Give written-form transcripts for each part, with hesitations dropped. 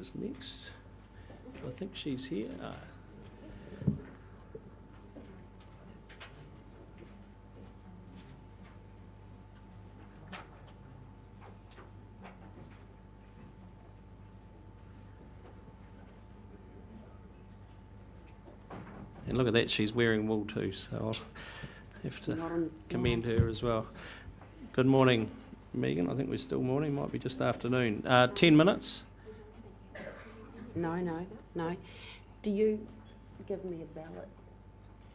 is next. I think she's here. And look at that, she's wearing wool too, so I'll have to commend her as well. Good morning, Megan. I think we're still morning, might be just afternoon. 10 minutes? No. Do you give me a ballot?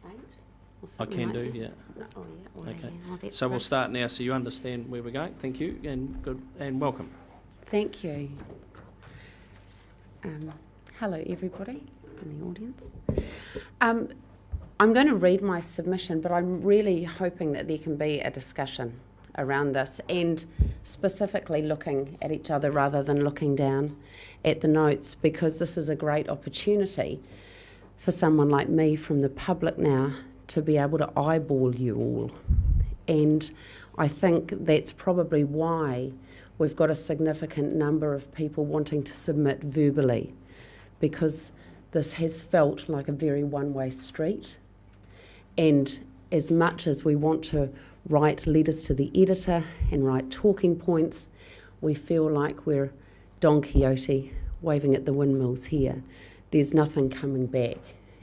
8? I can do, yeah. No, oh, yeah. Well, Okay. yeah. Oh, So we'll start now so you understand where we're going. Thank you and good and welcome. Thank you. Hello, everybody in the audience. I'm going to read my submission, but I'm really hoping that there can be a discussion around this and specifically looking at each other rather than looking down at the notes, because this is a great opportunity for someone like me from the public now to be able to eyeball you all. And I think that's probably why we've got a significant number of people wanting to submit verbally, because this has felt like a very one-way street. And as much as we want to write letters to the editor and write talking points, we feel like we're Don Quixote waving at the windmills here. There's nothing coming back,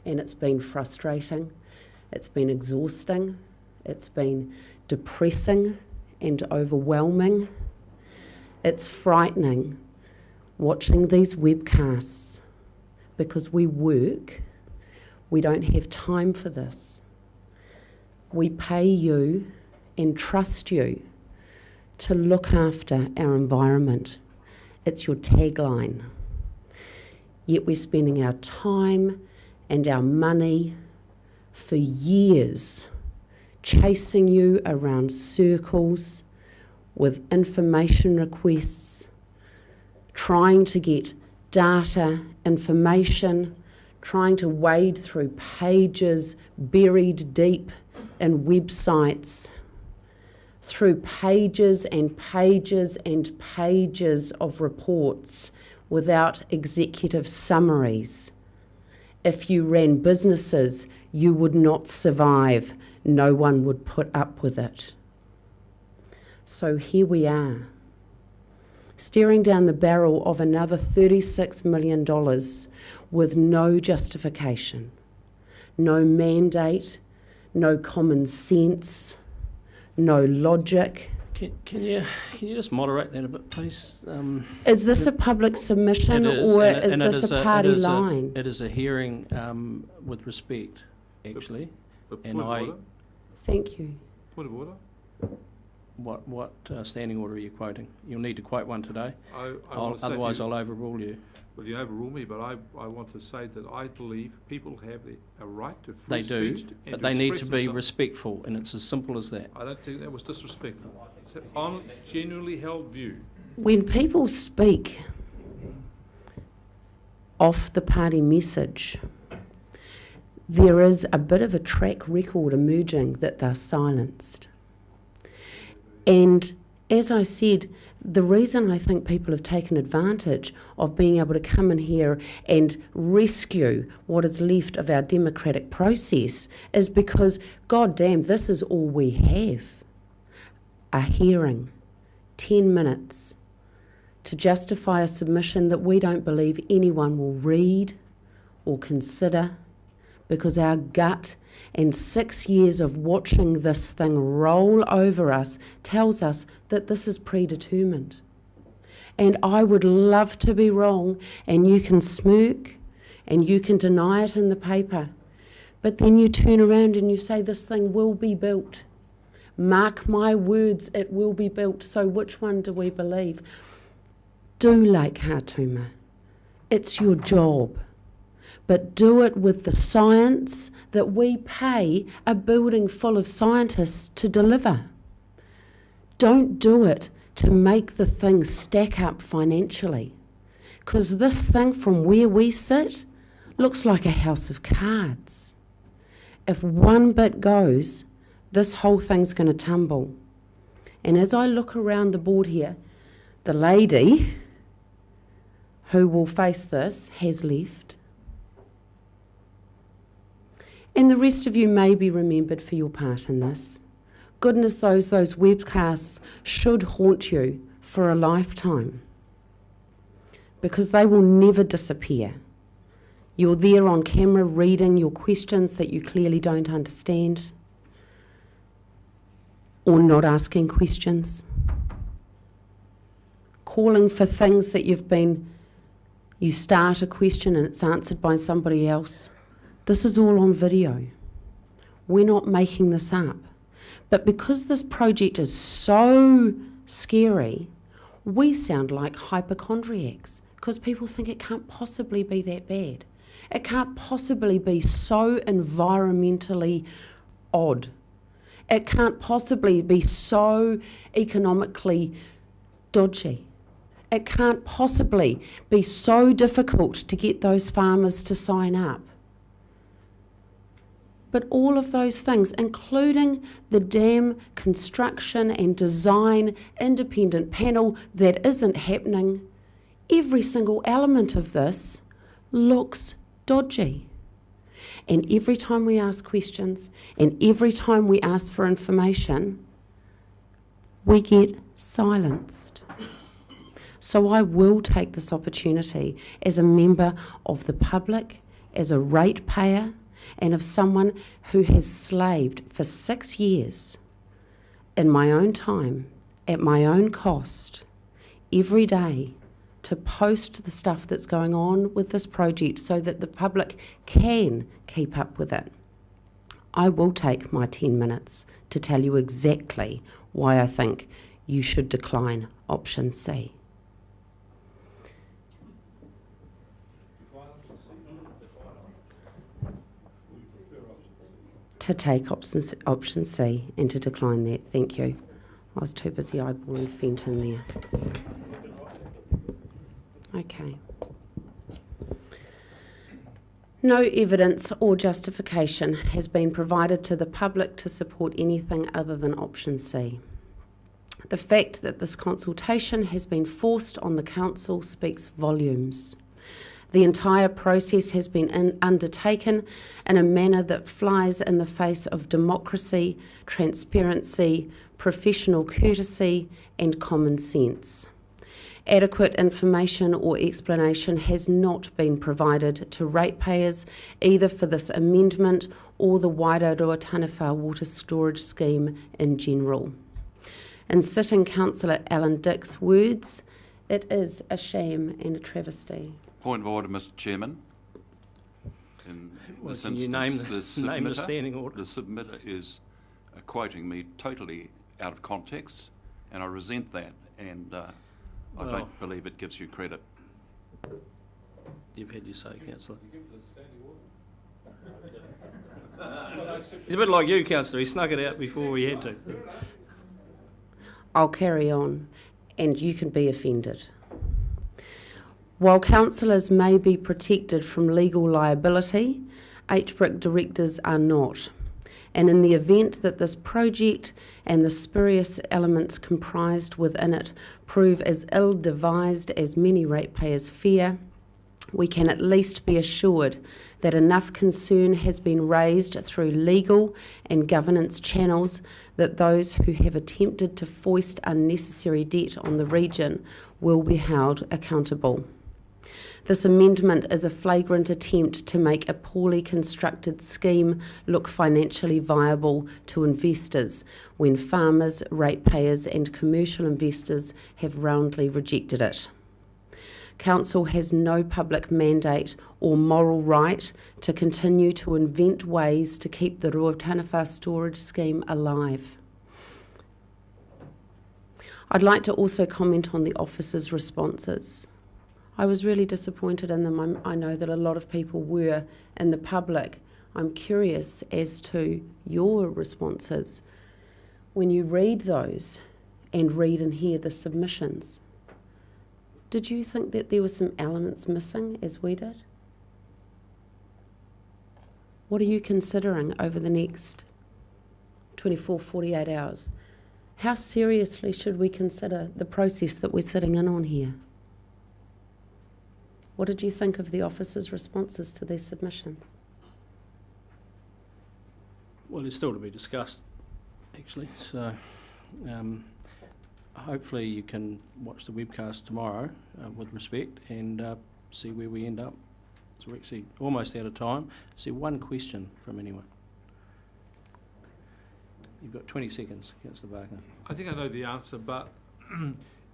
and it's been frustrating, it's been exhausting, it's been depressing and overwhelming. It's frightening watching these webcasts, because we work, we don't have time for this. We pay you and trust you to look after our environment. It's your tagline. Yet we're spending our time and our money for years chasing you around circles with information requests, trying to get data, information, trying to wade through pages buried deep in websites, through pages and pages and pages of reports without executive summaries. If you ran businesses, you would not survive. No one would put up with it. So here we are, staring down the barrel of another $36 million with no justification, no mandate, no common sense, no logic. Can you just moderate that a bit, please? Is this a public submission, or is this a party line? It is a hearing with respect, actually. And I. Thank you. Point of order. What standing order are you quoting? You'll need to quote one today. Otherwise, I'll overrule you. Well, you overrule me, but I want to say that I believe people have a right to free speech. They do, but they need to be respectful, and it's as simple as that. I don't think that was disrespectful. It's on genuinely held view. When people speak off the party message, there is a bit of a track record emerging that they're silenced. And as I said, the reason I think people have taken advantage of being able to come in here and rescue what is left of our democratic process is because, God damn, this is all we have. A hearing, 10 minutes, to justify a submission that we don't believe anyone will read or consider, because our gut and 6 years of watching this thing roll over us tells us that this is predetermined. And I would love to be wrong, and you can smirk and you can deny it in the paper, but then you turn around and you say this thing will be built. Mark my words, it will be built. So which one do we believe? Do Lake Hatuma. It's your job. But do it with the science that we pay a building full of scientists to deliver. Don't do it to make the thing stack up financially, because this thing from where we sit looks like a house of cards. If one bit goes, this whole thing's going to tumble. And as I look around the board here, the lady who will face this has left. And the rest of you may be remembered for your part in this. Goodness, those webcasts should haunt you for a lifetime, because they will never disappear. You're there on camera reading your questions that you clearly don't understand, or not asking questions, calling for things that you start a question and it's answered by somebody else. This is all on video. We're not making this up. But because this project is so scary, we sound like hypochondriacs, because people think it can't possibly be that bad. It can't possibly be so environmentally odd. It can't possibly be so economically dodgy. It can't possibly be so difficult to get those farmers to sign up. But all of those things, including the dam construction and design independent panel that isn't happening, every single element of this looks dodgy. And every time we ask questions and every time we ask for information, we get silenced. So I will take this opportunity as a member of the public, as a ratepayer, and of someone who has slaved for 6 years in my own time, at my own cost, every day, to post the stuff that's going on with this project so that the public can keep up with it. I will take my 10 minutes to tell you exactly why I think you should decline option C. To take option C and to decline that. Thank you. I was too busy eyeballing Fenton there. Okay. No evidence or justification has been provided to the public to support anything other than option C. The fact that this consultation has been forced on the council speaks volumes. The entire process has been undertaken in a manner that flies in the face of democracy, transparency, professional courtesy, and common sense. Adequate information or explanation has not been provided to ratepayers either for this amendment or the Wairoa Taniwha water storage scheme in general. In Sitting Councillor Alan Dick's words, it is a shame and a travesty. Point of order, Mr. Chairman. In this Can you instance, name the standing order? The submitter is quoting me totally out of context, and I resent that, and I don't believe it gives you credit. You've had your say, Councillor. He's a bit like you, Councillor. He snuck it out before we had to. I'll carry on, and you can be offended. While councillors may be protected from legal liability, HBRC directors are not. And in the event that this project and the spurious elements comprised within it prove as ill-devised as many ratepayers fear, we can at least be assured that enough concern has been raised through legal and governance channels that those who have attempted to foist unnecessary debt on the region will be held accountable. This amendment is a flagrant attempt to make a poorly constructed scheme look financially viable to investors when farmers, ratepayers and commercial investors have roundly rejected it. Council has no public mandate or moral right to continue to invent ways to keep the Roa Taniwha storage scheme alive. I'd like to also comment on the officers' responses. I was really disappointed in them. I know that a lot of people were in the public. I'm curious as to your responses when you read those and read and hear the submissions. Did you think that there were some elements missing as we did? What are you considering over the next 24, 48 hours? How seriously should we consider the process that we're sitting in on here? What did you think of the officers' responses to these submissions? Well, it's still to be discussed, actually, so hopefully you can watch the webcast tomorrow with respect and see where we end up. So we're actually almost out of time. See one question from anyone. You've got 20 seconds, Councillor Barker. I think I know the answer, but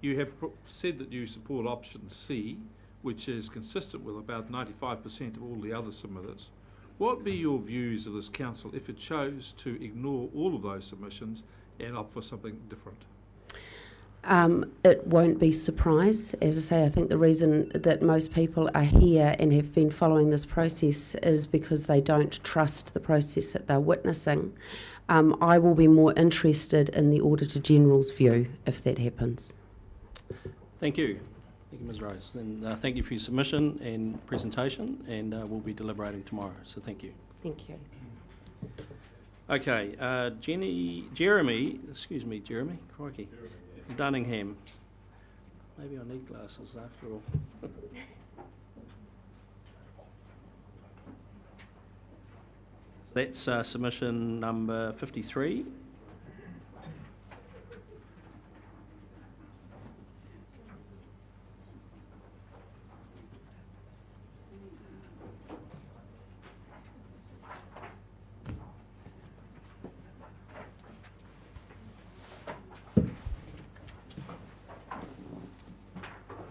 you have said that you support option C, which is consistent with about 95% of all the other submitters. What would be your views of this council if it chose to ignore all of those submissions and opt for something different? It won't be surprise. As I say, I think the reason that most people are here and have been following this process is because they don't trust the process that they're witnessing. I will be more interested in the Auditor-General's view if that happens. Thank you. Thank you, Ms Rose. And thank you for your submission and presentation, and we'll be deliberating tomorrow, so thank you. Thank you. Okay, Jeremy, crikey, Dunningham. Maybe I need glasses after all. That's submission number 53.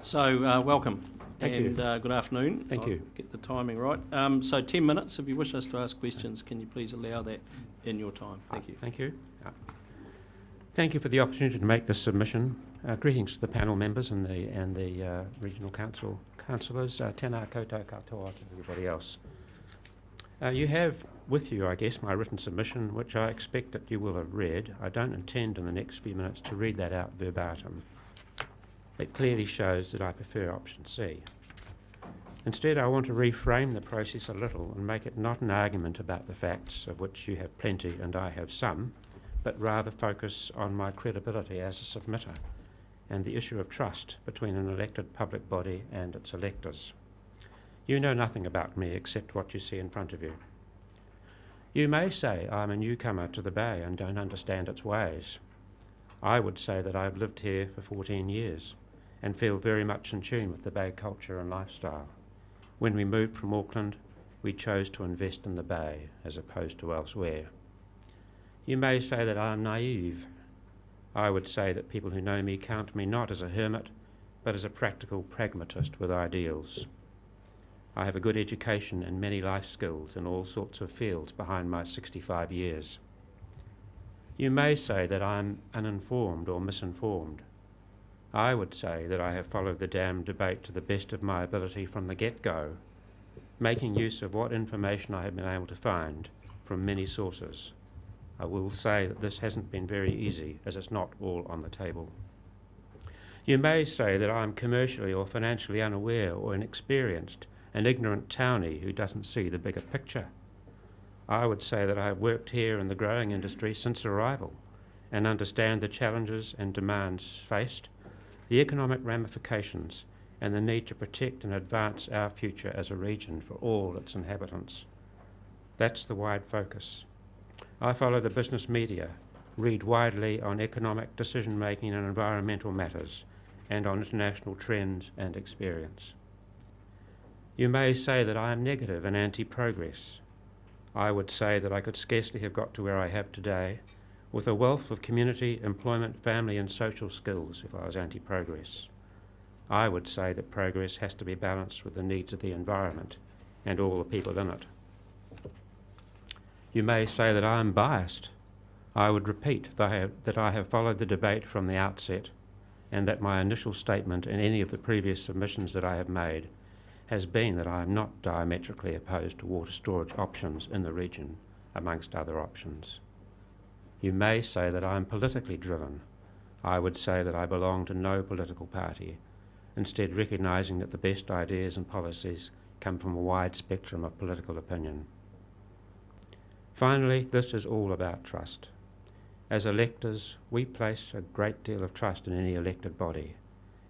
So, welcome. Thank you. Good afternoon. Thank you. Get the timing right. So 10 minutes. If you wish us to ask questions, can you please allow that in your time? Thank you. Thank you. Thank you for the opportunity to make this submission. Greetings to the panel members and the regional councillors. Tēnā koutou katoa to everybody else. You have with you, I guess, my written submission, which I expect that you will have read. I don't intend in the next few minutes to read that out verbatim. It clearly shows that I prefer option C. Instead, I want to reframe the process a little and make it not an argument about the facts, of which you have plenty and I have some, but rather focus on my credibility as a submitter and the issue of trust between an elected public body and its electors. You know nothing about me except what you see in front of you. You may say I'm a newcomer to the Bay and don't understand its ways. I would say that I've lived here for 14 years and feel very much in tune with the Bay culture and lifestyle. When we moved from Auckland, we chose to invest in the Bay as opposed to elsewhere. You may say that I am naive. I would say that people who know me count me not as a hermit, but as a practical pragmatist with ideals. I have a good education and many life skills in all sorts of fields behind my 65 years. You may say that I'm uninformed or misinformed. I would say that I have followed the damned debate to the best of my ability from the get-go, making use of what information I have been able to find from many sources. I will say that this hasn't been very easy, as it's not all on the table. You may say that I'm commercially or financially unaware or inexperienced, an ignorant townie who doesn't see the bigger picture. I would say that I have worked here in the growing industry since arrival and understand the challenges and demands faced, the economic ramifications, and the need to protect and advance our future as a region for all its inhabitants. That's the wide focus. I follow the business media, read widely on economic decision-making and environmental matters, and on international trends and experience. You may say that I am negative and anti-progress. I would say that I could scarcely have got to where I have today with a wealth of community, employment, family and social skills if I was anti-progress. I would say that progress has to be balanced with the needs of the environment and all the people in it. You may say that I am biased. I would repeat that I have followed the debate from the outset and that my initial statement in any of the previous submissions that I have made has been that I am not diametrically opposed to water storage options in the region, amongst other options. You may say that I am politically driven. I would say that I belong to no political party, instead recognising that the best ideas and policies come from a wide spectrum of political opinion. Finally, this is all about trust. As electors, we place a great deal of trust in any elected body,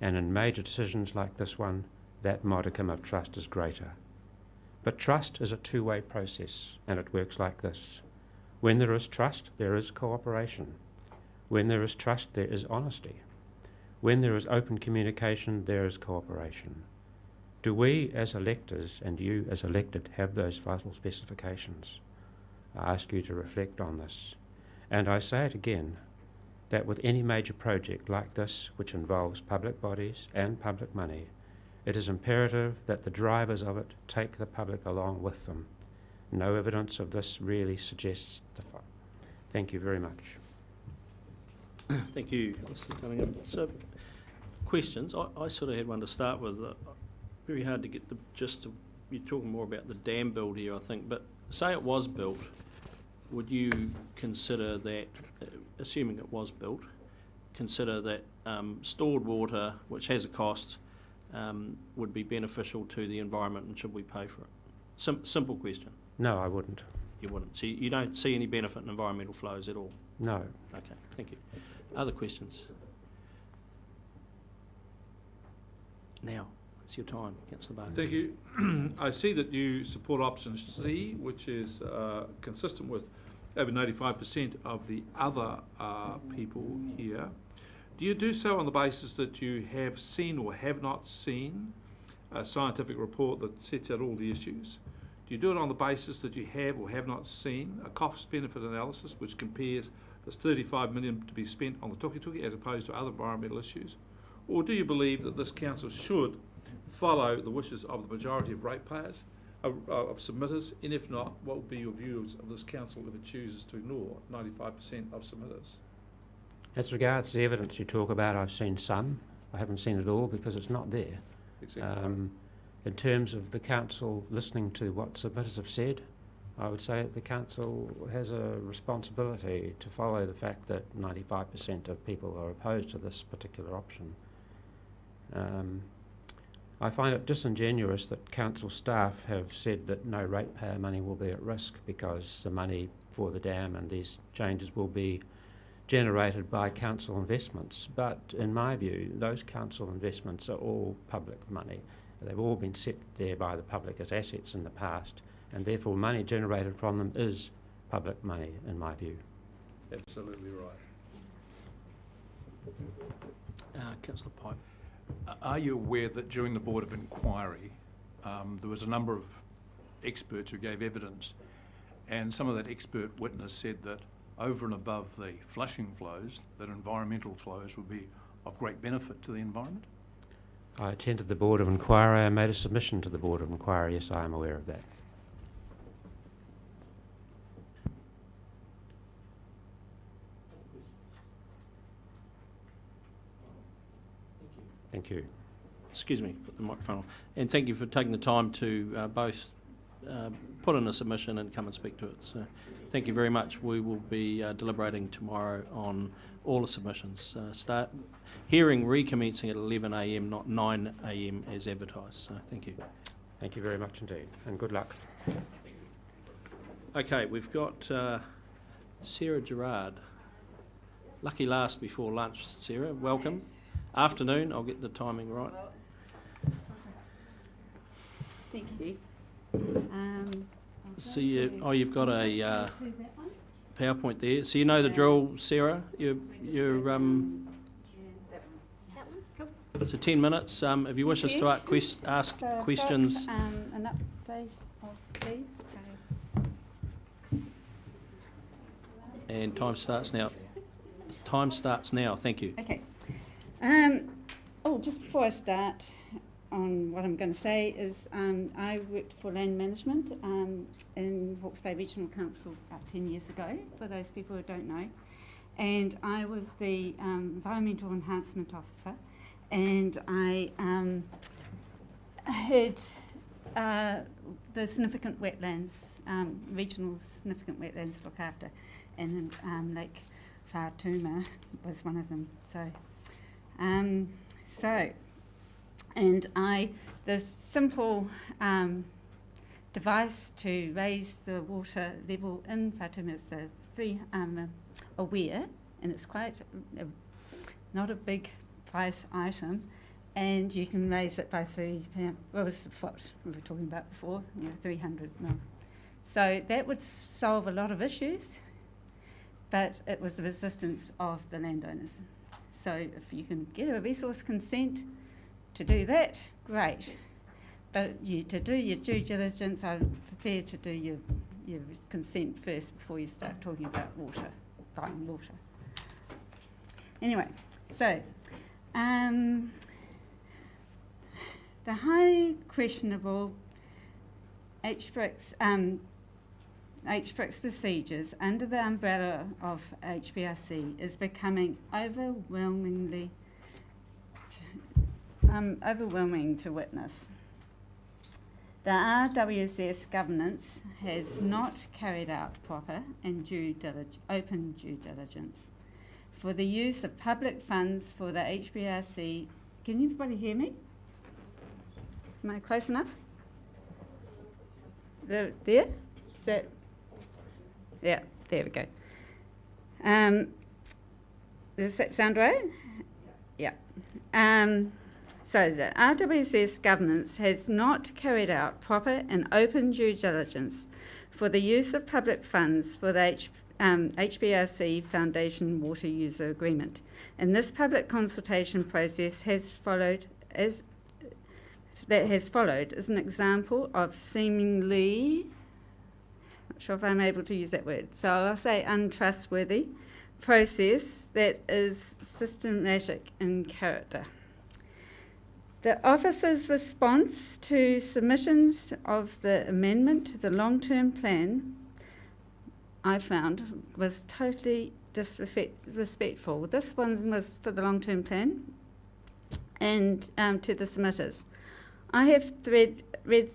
and in major decisions like this one, that modicum of trust is greater. But trust is a two-way process, and it works like this. When there is trust, there is cooperation. When there is trust, there is honesty. When there is open communication, there is cooperation. Do we as electors and you as elected have those vital specifications? I ask you to reflect on this. And I say it again, that with any major project like this, which involves public bodies and public money, it is imperative that the drivers of it take the public along with them. No evidence of this really suggests the fact. Thank you very much. Thank you, Mr. Dunningham. So, questions. I sort of had one to start with. Very hard to get the gist of, you're talking more about the dam build here, I think, but say it was built, would you consider that, assuming it was built, consider that stored water, which has a cost, would be beneficial to the environment, and should we pay for it? Simple question. No, I wouldn't. You wouldn't. So you don't see any benefit in environmental flows at all? No. Okay, thank you. Other questions? Now, it's your time, Councillor Barker. Thank you. I see that you support option C, which is consistent with over 95% of the other people here. Do you do so on the basis that you have seen or have not seen a scientific report that sets out all the issues? Do you do it on the basis that you have or have not seen a cost-benefit analysis which compares this $35 million to be spent on the tuki-tuki as opposed to other environmental issues? Or do you believe that this council should follow the wishes of the majority of ratepayers, of submitters, and if not, what would be your views of this council if it chooses to ignore 95% of submitters? As regards the evidence you talk about, I've seen some. I haven't seen it all because it's not there. Exactly. In terms of the council listening to what submitters have said, I would say that the council has a responsibility to follow the fact that 95% of people are opposed to this particular option. I find it disingenuous that council staff have said that no ratepayer money will be at risk because the money for the dam and these changes will be generated by council investments. But in my view, those council investments are all public money. They've all been set there by the public as assets in the past, and therefore money generated from them is public money, in my view. Absolutely right. Councillor Pipe. Are you aware that during the Board of Inquiry there was a number of experts who gave evidence, and some of that expert witness said that over and above the flushing flows, that environmental flows would be of great benefit to the environment? I attended the Board of Inquiry and made a submission to the Board of Inquiry. Yes, I am aware of that. Thank you. Excuse me, put the microphone on. And thank you for taking the time to both put in a submission and come and speak to it. So thank you very much. We will be deliberating tomorrow on all the submissions. Start hearing recommencing at 11 a.m, not 9 a.m. as advertised. So thank you. Thank you very much indeed, and good luck. Okay, we've got Sara Gerard. Lucky last before lunch, Sara. Welcome. Afternoon, I'll get the timing right. Thank you. See you. Oh, you've got a PowerPoint there. So you know the drill, Sara. You're that one? Cool. so 10 minutes. If you wish us to ask So I've questions. got, an update of these. And time starts now. Time starts now. Thank you. Okay. Just before I start on what I'm going to say is I worked for land management in Hawke's Bay Regional Council about 10 years ago, for those people who don't know. And I was the Environmental Enhancement Officer, and I heard the significant wetlands, regional significant wetlands to look after, and Lake Whaatuma was one of them. The simple device to raise the water level in Whaatuma is very aware, and it's quite not a big price item, and you can raise it by 3 pounds. What was what we were talking about before? 300 mil. So that would solve a lot of issues, but it was the resistance of the landowners. So if you can get a resource consent to do that, great. But to do your due diligence, I'm prepared to do your consent first before you start talking about water, buying water. Anyway, so the highly questionable HBRC procedures under the umbrella of HBRC is becoming overwhelming to witness. The RWSS governance has not carried out proper and open due diligence for the use of public funds for the HBRC. Can everybody hear me? Am I close enough? There? Is that? Yeah, there we go. Does that sound right? Yeah. So the RWSS governance has not carried out proper and open due diligence for the use of public funds for the HBRC Foundation Water User Agreement. And this public consultation process is an example of seemingly, not sure if I'm able to use that word, so I'll say untrustworthy process that is systematic in character. The officer's response to submissions of the amendment to the long-term plan, I found, was totally disrespectful. This one was for the long-term plan and to the submitters. I have read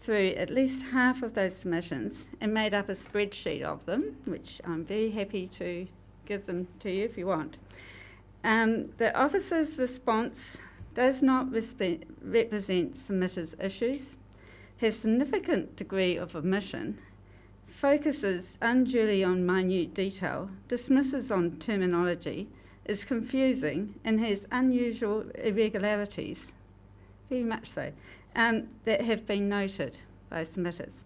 through at least half of those submissions and made up a spreadsheet of them, which I'm very happy to give them to you if you want. The officer's response does not represent submitters' issues, has significant degree of omission, focuses unduly on minute detail, dismisses on terminology, is confusing, and has unusual irregularities, very much so, that have been noted by submitters.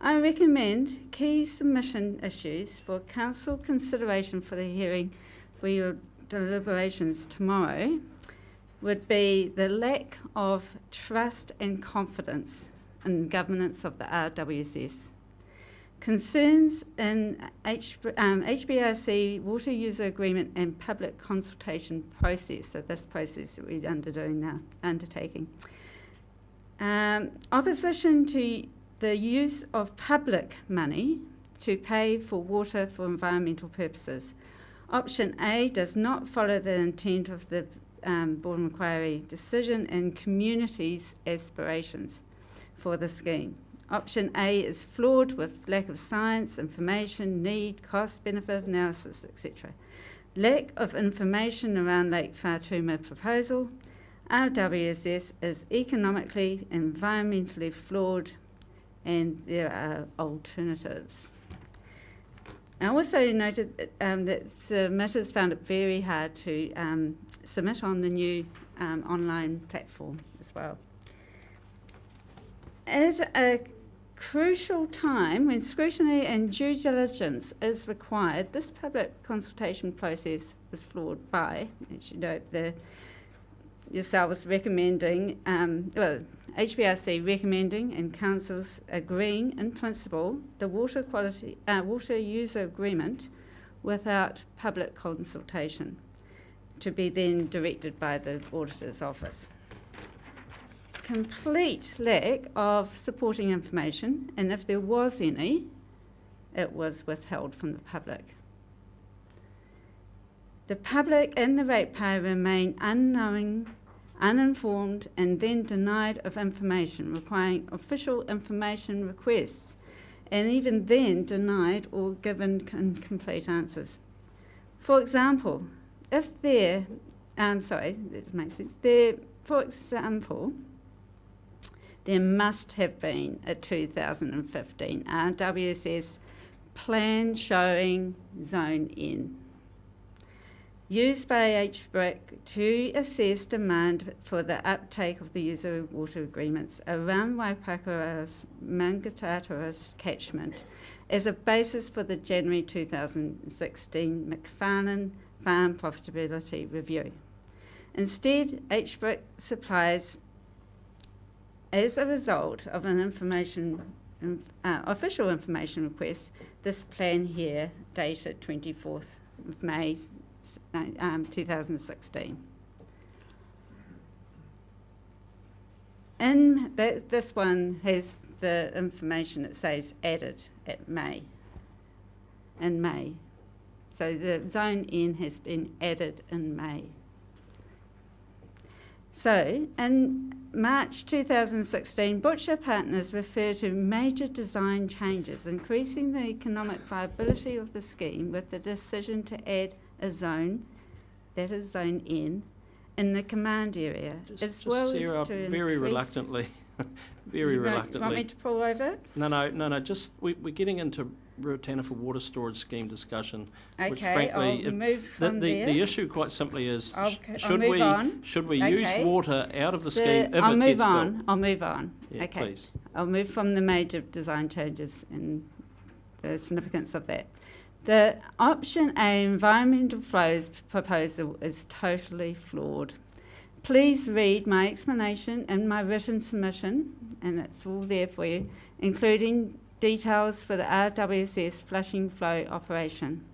I recommend key submission issues for council consideration for the hearing for your deliberations tomorrow would be the lack of trust and confidence in governance of the RWSS. Concerns in HBRC Water User Agreement and public consultation process, so this process that we're undertaking. Opposition to the use of public money to pay for water for environmental purposes. Option A does not follow the intent of the Board of Inquiry decision and community's aspirations for the scheme. Option A is flawed with lack of science, information, need, cost, benefit analysis, etc. Lack of information around Lake Whātuma proposal. RWSS is economically, environmentally flawed, and there are alternatives. I also noted that submitters found it very hard to submit on the new online platform as well. At a crucial time when scrutiny and due diligence is required, this public consultation process was flawed by, as you know, yourselves recommending, HBRC recommending and councils agreeing in principle the water user agreement without public consultation to be then directed by the auditor's office. Complete lack of supporting information, and if there was any, it was withheld from the public. The public and the ratepayer remain unknowing, uninformed, and then denied of information, requiring official information requests, and even then denied or given incomplete answers. For example, if there, that makes sense. There must have been a 2015 RWSS plan showing Zone N. used by HBRC to assess demand for the uptake of the user water agreements around Waipakura's Mangatatoa's catchment as a basis for the January 2016 McFarlane Farm Profitability Review. Instead, HBRC supplies, as a result of an official information request, this plan here dated 24th of May 2016. In this one has the information it says added at May, in May. So the Zone N has been added in May. So, in March 2016, Butcher Partners referred to major design changes, increasing the economic viability of the scheme with the decision to add a zone, that is Zone N, in the command area, as well Sarah, as to very increase... reluctantly, very You reluctantly. want me to pull over? No, just, we're getting into Ruataniwha water storage scheme discussion, which Okay, frankly... I'll move from there. The issue quite simply is, I'll should move we on. use Okay. water out of the scheme if I'll it move gets on. built? I'll move on. Yeah, Okay. please. I'll move from the major design changes and the significance of that. The option A environmental flows proposal is totally flawed. Please read my explanation in my written submission, and it's all there for you, including details for the RWSS flushing flow operation.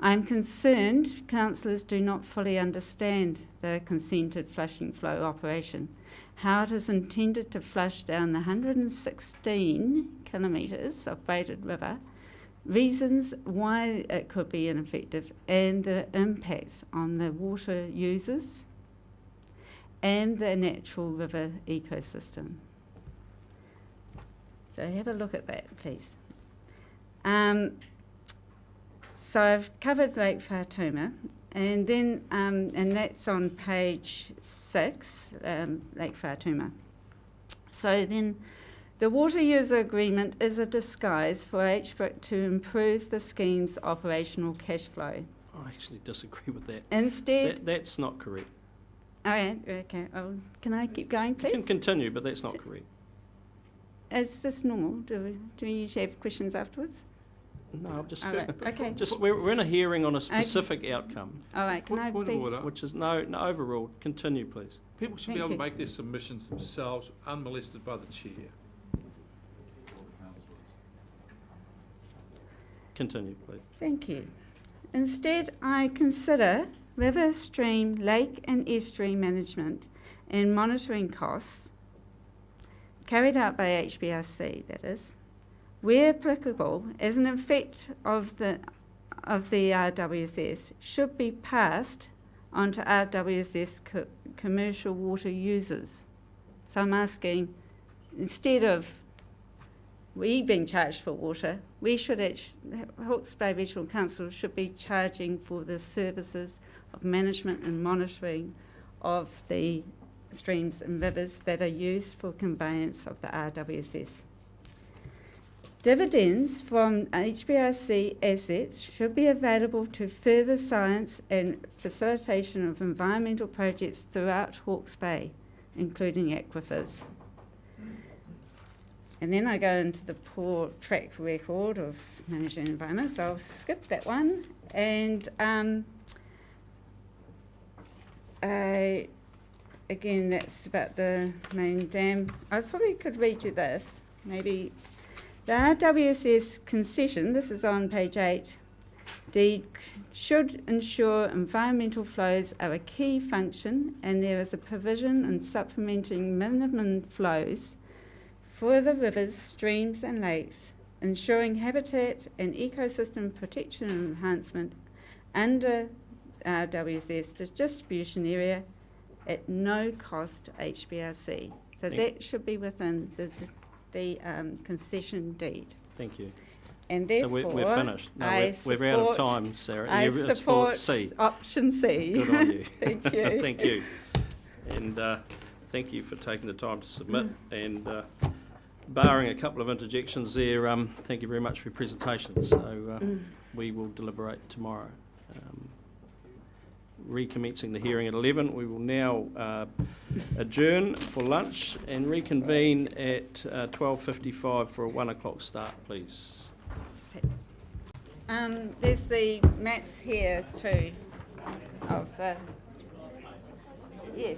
I'm concerned councillors do not fully understand the consented flushing flow operation, how it is intended to flush down the 116 kilometres of Braided River, reasons why it could be ineffective, and the impacts on the water users and the natural river ecosystem. So have a look at that, please. So I've covered Lake Whaituma, and then and that's on page 6, Lake Whaituma. So then, the water user agreement is a disguise for HBRC to improve the scheme's operational cash flow. I actually disagree with that. Instead, That's not correct. oh yeah, okay. Oh, can I keep going, You please? can continue, but that's not correct. Is this normal? Do we usually have questions afterwards? No, I'm just... All right, okay. Just, we're in a hearing on a specific outcome, All right, can I Point of please? order. which is no overruled. Continue, please. People should be Thank able to you. make their submissions themselves, unmolested by the chair. Continue, please. Thank you. Instead, I consider river, stream, lake and estuary management and monitoring costs carried out by HBRC, that is, where applicable, as an effect of the RWSS, should be passed on to RWSS commercial water users. So I'm asking, instead of we being charged for water, we should Hawke's Bay Regional Council should be charging for the services of management and monitoring of the streams and rivers that are used for conveyance of the RWSS. Dividends from HBRC assets should be available to further science and facilitation of environmental projects throughout Hawke's Bay, including aquifers. And then I go into the poor track record of managing the environment, so I'll skip that one. And again, that's about the main dam. I probably could read you this, maybe. The RWSS concession, this is on page 8, deed should ensure environmental flows are a key function, and there is a provision in supplementing minimum flows for the rivers, streams and lakes, ensuring habitat and ecosystem protection and enhancement under RWSS distribution area at no cost to HBRC. So that should be within the concession deed. Thank you. And So therefore, we're finished. No, I we're out of support- time, Sarah. I You support C. option C. Good on you. Thank you. Thank you. And thank you for taking the time to submit. And barring a couple of interjections there, thank you very much for your presentation. So we will deliberate tomorrow. recommencing the hearing at 11. We will now adjourn for lunch and reconvene at 12:55 for a 1 o'clock start, please. There's the maps here too of the, yes.